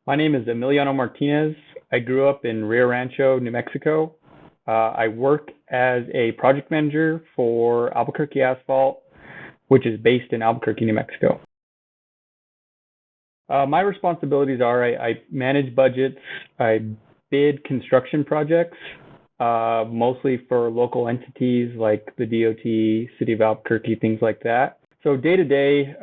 My name is Emiliano Martinez. I grew up in Rio Rancho, New Mexico. I work as a project manager for Albuquerque Asphalt, which is based in Albuquerque, New Mexico. My responsibilities are I manage budgets, I bid construction projects, mostly for local entities like the DOT, City of Albuquerque, things like that. So day to day,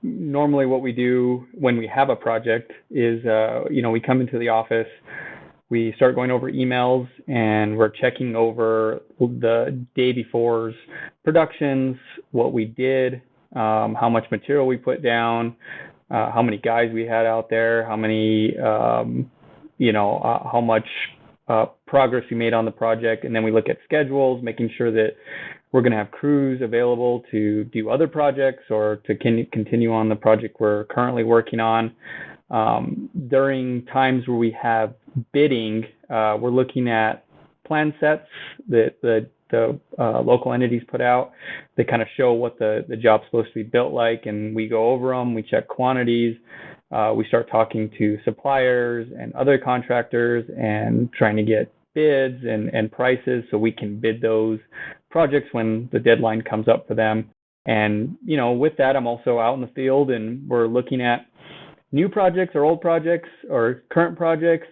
normally what we do when we have a project is, we come into the office, we start going over emails, and we're checking over the day before's productions, what we did, how much material we put down, how many guys we had out there, how many, how much progress we made on the project, and then we look at schedules, making sure that we're going to have crews available to do other projects or to continue on the project we're currently working on. During times where we have bidding, we're looking at plan sets that the local entities put out that kind of show what the job's supposed to be built like, and we go over them, we check quantities, we start talking to suppliers and other contractors and trying to get bids and prices so we can bid those projects when the deadline comes up for them. And, with that, I'm also out in the field and we're looking at new projects or old projects or current projects,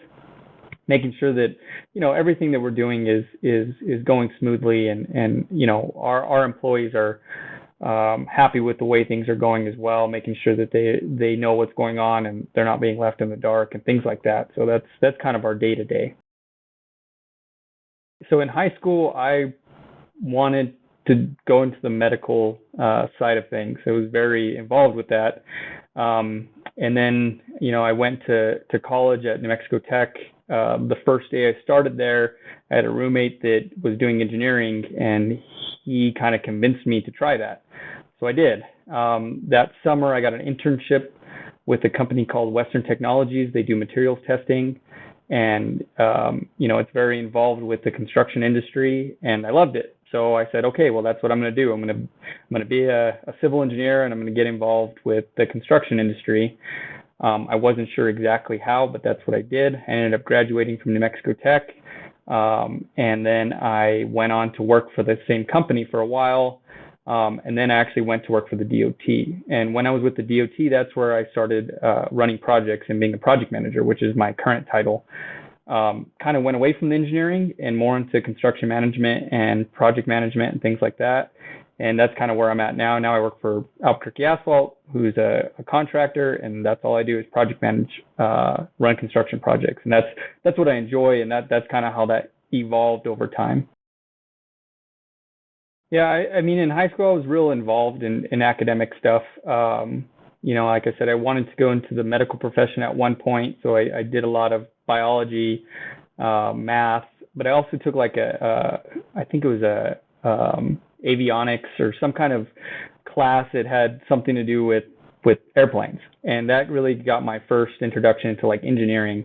making sure that, everything that we're doing is going smoothly and our employees are happy with the way things are going as well, making sure that they know what's going on and they're not being left in the dark and things like that. So that's kind of our day to day. So in high school, I wanted to go into the medical side of things. I was very involved with that. And then, I went to college at New Mexico Tech. The first day I started there, I had a roommate that was doing engineering, and he kind of convinced me to try that. So I did. That summer, I got an internship with a company called Western Technologies. They do materials testing, and it's very involved with the construction industry, and I loved it. So I said, okay, well, that's what I'm going to do. I'm going to be a civil engineer, and I'm going to get involved with the construction industry. I wasn't sure exactly how, but that's what I did. I ended up graduating from New Mexico Tech, and then I went on to work for the same company for a while, and then I actually went to work for the DOT. And when I was with the DOT, that's where I started running projects and being a project manager, which is my current title. Kind of went away from the engineering and more into construction management and project management and things like that. And that's kind of where I'm at now. Now I work for Albuquerque Asphalt, who's a contractor, and that's all I do is project manage, run construction projects. And that's what I enjoy, and that's kind of how that evolved over time. Yeah, I mean, in high school, I was real involved in academic stuff. Like I said, I wanted to go into the medical profession at one point, so I did a lot of biology, math, but I also took like I think it was avionics or some kind of class that had something to do with airplanes, and that really got my first introduction to like engineering.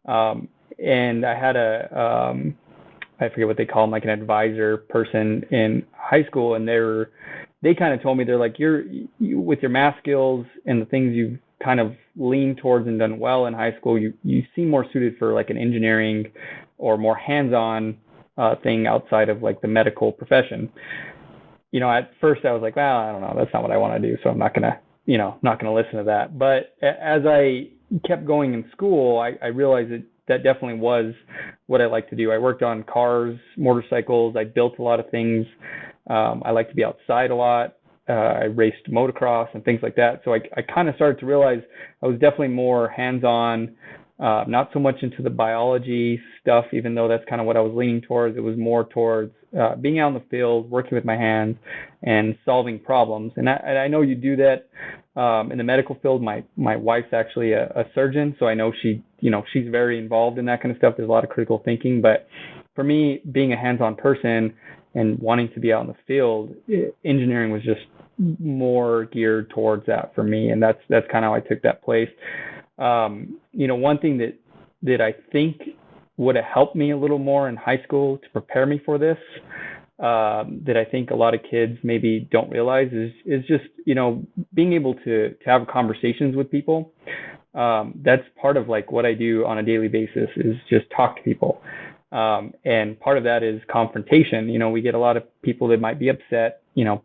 And I had I forget what they call them, like an advisor person in high school, and they kind of told me, they're like, you with your math skills and the things you've kind of leaned towards and done well in high school, you seem more suited for like an engineering or more hands-on thing outside of like the medical profession. At first I was like, well, I don't know, that's not what I want to do, so I'm not gonna listen to that. But as I kept going in school, I realized that definitely was what I like to do. I worked on cars, motorcycles. I built a lot of things. I like to be outside a lot. I raced motocross and things like that. So I kind of started to realize I was definitely more hands-on, not so much into the biology stuff, even though that's kind of what I was leaning towards. It was more towards being out in the field, working with my hands, and solving problems. And I know you do that in the medical field. My wife's actually a surgeon, so I know she's very involved in that kind of stuff. There's a lot of critical thinking. But for me, being a hands-on person and wanting to be out in the field, engineering was just more geared towards that for me, and that's kind of how I took that place. One thing that I think would have helped me a little more in high school to prepare me for this, that I think a lot of kids maybe don't realize is just, being able to have conversations with people. That's part of like what I do on a daily basis is just talk to people. And part of that is confrontation. We get a lot of people that might be upset. The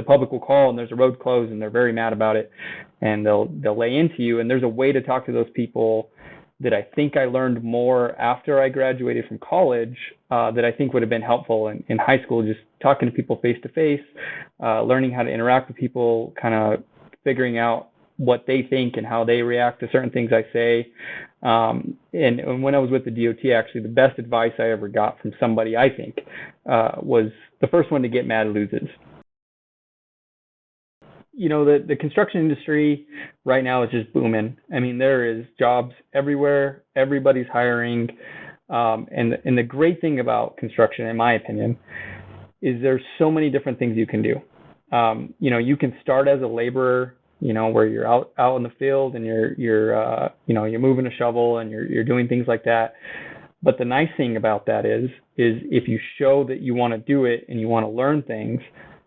public will call and there's a road closed and they're very mad about it, and they'll lay into you. And there's a way to talk to those people that I think I learned more after I graduated from college, that I think would have been helpful in high school, just talking to people face to face, learning how to interact with people, kind of figuring out what they think and how they react to certain things I say. And when I was with the DOT, actually, the best advice I ever got from somebody, I think, was the first one to get mad loses. The construction industry right now is just booming. I mean, there is jobs everywhere. Everybody's hiring. And the great thing about construction, in my opinion, is there's so many different things you can do. You can start as a laborer, where you're out in the field and you're moving a shovel and you're doing things like that. But the nice thing about that is if you show that you want to do it and you want to learn things,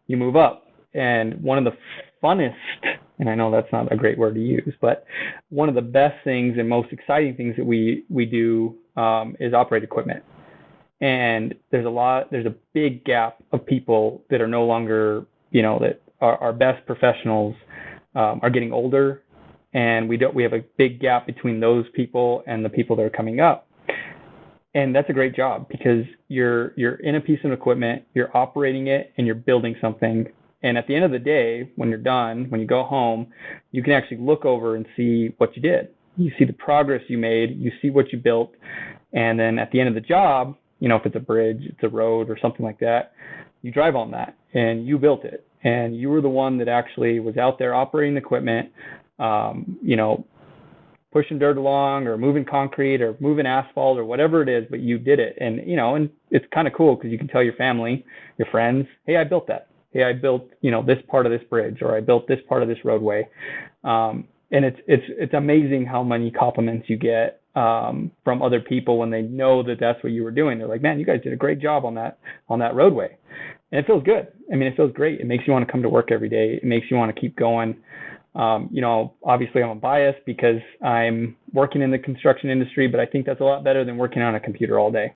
you move up. And one of the funnest, and I know that's not a great word to use, but one of the best things and most exciting things that we do is operate equipment. And there's a big gap of people that are no longer, that our best professionals are getting older, and we have a big gap between those people and the people that are coming up. And that's a great job because you're in a piece of equipment, you're operating it, and you're building something. And at the end of the day, when you're done, when you go home, you can actually look over and see what you did. You see the progress you made, you see what you built, and then at the end of the job, if it's a bridge, it's a road or something like that, you drive on that and you built it. And you were the one that actually was out there operating the equipment, pushing dirt along or moving concrete or moving asphalt or whatever it is, but you did it. And it's kind of cool because you can tell your family, your friends, hey, I built that. Hey, I built, this part of this bridge, or I built this part of this roadway. And it's amazing how many compliments you get from other people when they know that that's what you were doing. They're like, man, you guys did a great job on that roadway. And it feels good. I mean, it feels great. It makes you want to come to work every day. It makes you want to keep going. Obviously I'm biased because I'm working in the construction industry, but I think that's a lot better than working on a computer all day.